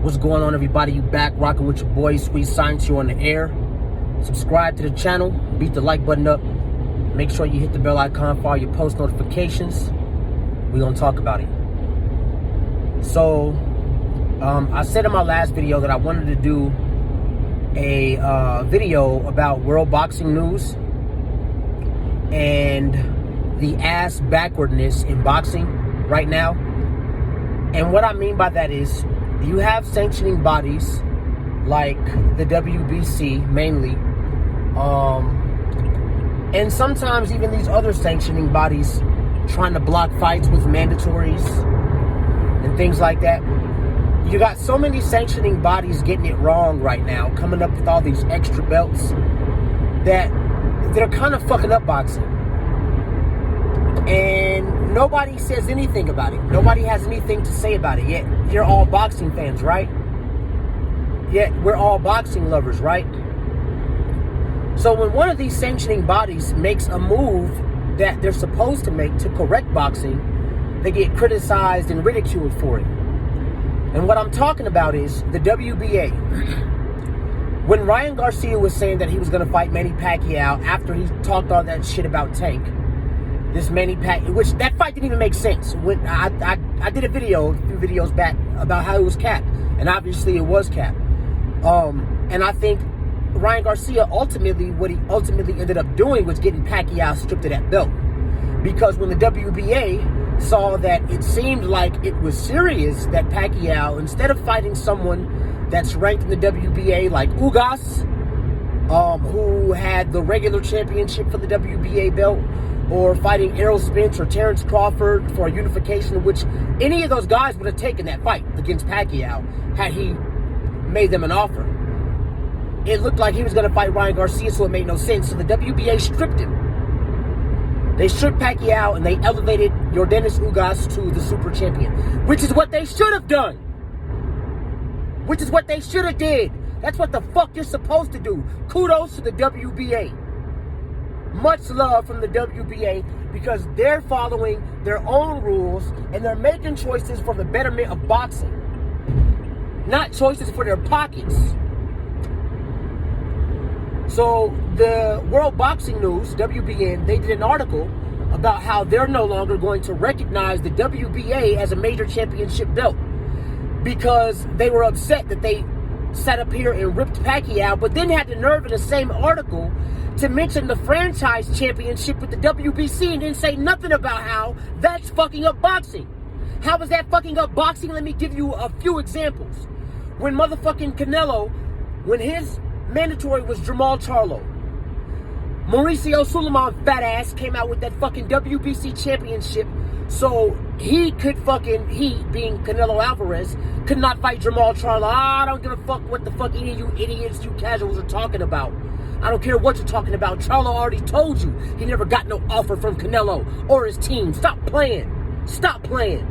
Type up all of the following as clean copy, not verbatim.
What's going on, everybody? You back rocking with your boy Sweet Science. You on the air. Subscribe to the channel. Beat the like button up. Make sure you hit the bell icon for all your post notifications. We're gonna talk about it. So, I said in my last video that I wanted to do a video about world boxing news and the ass backwardness in boxing right now. And what I mean by that is, you have sanctioning bodies like the WBC mainly, and sometimes even these other sanctioning bodies trying to block fights with mandatories and things like that. You got so many sanctioning bodies getting it wrong right now, coming up with all these extra belts that they're kind of fucking up boxing. And nobody says anything about it. Nobody has anything to say about it. Yet you're all boxing fans, right? Yet we're all boxing lovers, right? So when one of these sanctioning bodies makes a move that they're supposed to make to correct boxing, they get criticized and ridiculed for it. And what I'm talking about is the WBA. When Ryan Garcia was saying that he was going to fight Manny Pacquiao after he talked all that shit about Tank, this Manny Pacquiao, which that fight didn't even make sense. When I did a video a few videos back about how it was capped, and obviously it was capped. And I think Ryan Garcia ultimately, what he ultimately ended up doing was getting Pacquiao stripped of that belt, because when the WBA saw that it seemed like it was serious, that Pacquiao, instead of fighting someone that's ranked in the WBA like Ugas, who had the regular championship for the WBA belt, or fighting Errol Spence or Terrence Crawford for a unification, which any of those guys would have taken that fight against Pacquiao had he made them an offer. It looked like he was going to fight Ryan Garcia, so it made no sense. So the WBA stripped him. They stripped Pacquiao and they elevated Yordenis Ugas to the super champion, which is what they should have done. Which is what they should have did. That's what the fuck you're supposed to do. Kudos to the WBA. Much love from the WBA, because they're following their own rules and they're making choices for the betterment of boxing, not choices for their pockets. So the World Boxing News, WBN, they did an article about how they're no longer going to recognize the WBA as a major championship belt, because they were upset that they sat up here and ripped Pacquiao, but then had the nerve in the same article to mention the franchise championship with the WBC and then say nothing about how that's fucking up boxing. How is that fucking up boxing? Let me give you a few examples. When motherfucking Canelo, when his mandatory was Jamal Charlo, Mauricio Suleiman fat ass came out with that fucking WBC championship, so he could fucking, he being Canelo Alvarez, could not fight Jamal Charlo. I don't give a fuck what the fuck any of you idiots, you casuals are talking about. I don't care what you're talking about. Charlo already told you he never got no offer from Canelo or his team. Stop playing. Stop playing.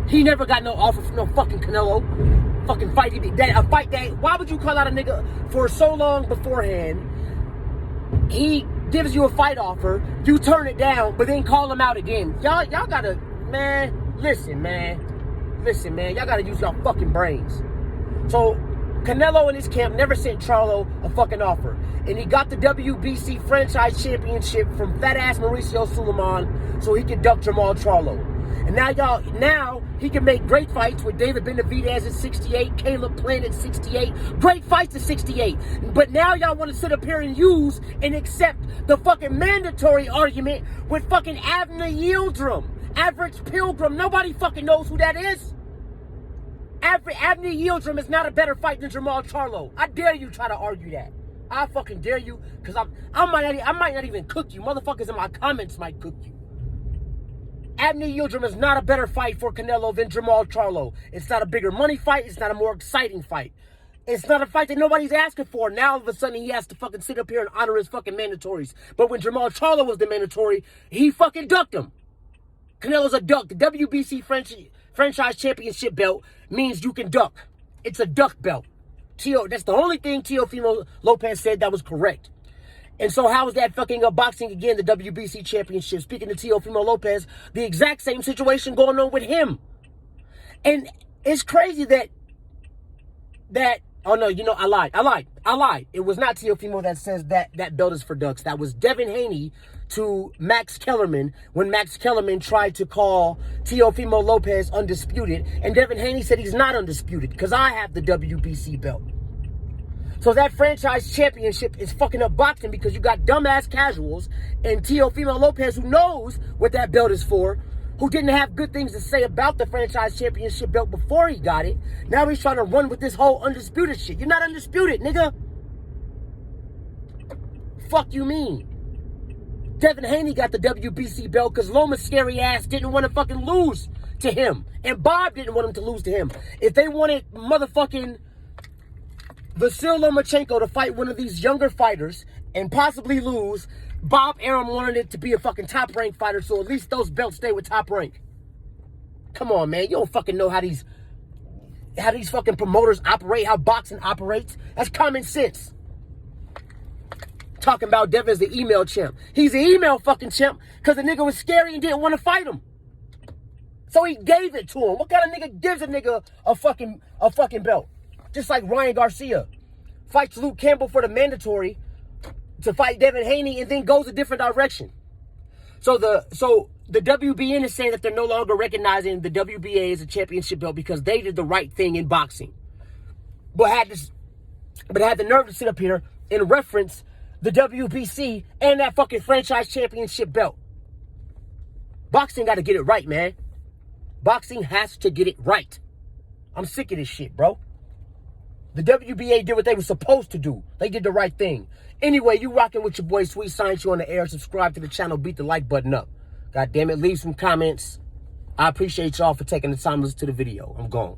He never got no offer from no fucking Canelo. Fucking fight. A fight that, why would you call out a nigga for so long beforehand? He gives you a fight offer, you turn it down, but then call him out again. Y'all gotta, man, listen, man, y'all gotta use y'all fucking brains. So Canelo and his camp never sent Charlo a fucking offer, and he got the WBC franchise championship from fat ass Mauricio Suleiman so he could duck Jamal Charlo. And now he can make great fights with David Benavidez at 68, Caleb Plant at 68. Great fights at 68. But now y'all want to sit up here and use and accept the fucking mandatory argument with fucking Avner Yieldrum, Average Pilgrim. Nobody fucking knows who that is. Avner Yieldrum is not a better fight than Jamal Charlo. I dare you try to argue that. I fucking dare you, because I might not even cook you. Motherfuckers in my comments might cook you. Avner Yieldrum is not a better fight for Canelo than Jamal Charlo. It's not a bigger money fight. It's not a more exciting fight. It's not a fight that nobody's asking for. Now all of a sudden he has to fucking sit up here and honor his fucking mandatories. But when Jamal Charlo was the mandatory, he fucking ducked him. Canelo's a duck. The WBC franchise championship belt means you can duck. It's a duck belt. That's the only thing Teofimo Lopez said that was correct. And so how is that fucking up boxing again, the WBC championship? Speaking to Teofimo Lopez, the exact same situation going on with him. And It's crazy that oh no, you know, I lied. It was not Teofimo that says that belt is for ducks. That was Devin Haney to Max Kellerman when Max Kellerman tried to call Teofimo Lopez undisputed, and Devin Haney said he's not undisputed because I have the WBC belt. So that franchise championship is fucking up boxing because you got dumbass casuals and Teofimo Lopez, who knows what that belt is for, who didn't have good things to say about the franchise championship belt before he got it. Now he's trying to run with this whole undisputed shit. You're not undisputed, nigga. Fuck you mean? Devin Haney got the WBC belt because Loma's scary ass didn't want to fucking lose to him. And Bob didn't want him to lose to him. If they wanted motherfucking Vasyl Lomachenko to fight one of these younger fighters and possibly lose, Bob Arum wanted it to be a fucking top-ranked fighter, so at least those belts stay with top rank. Come on, man. You don't fucking know how these fucking promoters operate, how boxing operates. That's common sense. Talking about Devin's the email champ. He's the email fucking champ because the nigga was scary and didn't want to fight him. So he gave it to him. What kind of nigga gives a nigga a fucking belt? Just like Ryan Garcia fights Luke Campbell for the mandatory to fight Devin Haney and then goes a different direction. So the WBN is saying that they're no longer recognizing the WBA as a championship belt because they did the right thing in boxing. But had the nerve to sit up here and reference the WBC and that fucking franchise championship belt. Boxing got to get it right, man. Boxing has to get it right. I'm sick of this shit, bro. The WBA did what they were supposed to do. They did the right thing. Anyway, you rocking with your boy Sweet Science. You on the air. Subscribe to the channel. Beat the like button up. God damn it. Leave some comments. I appreciate y'all for taking the time to listen to the video. I'm gone.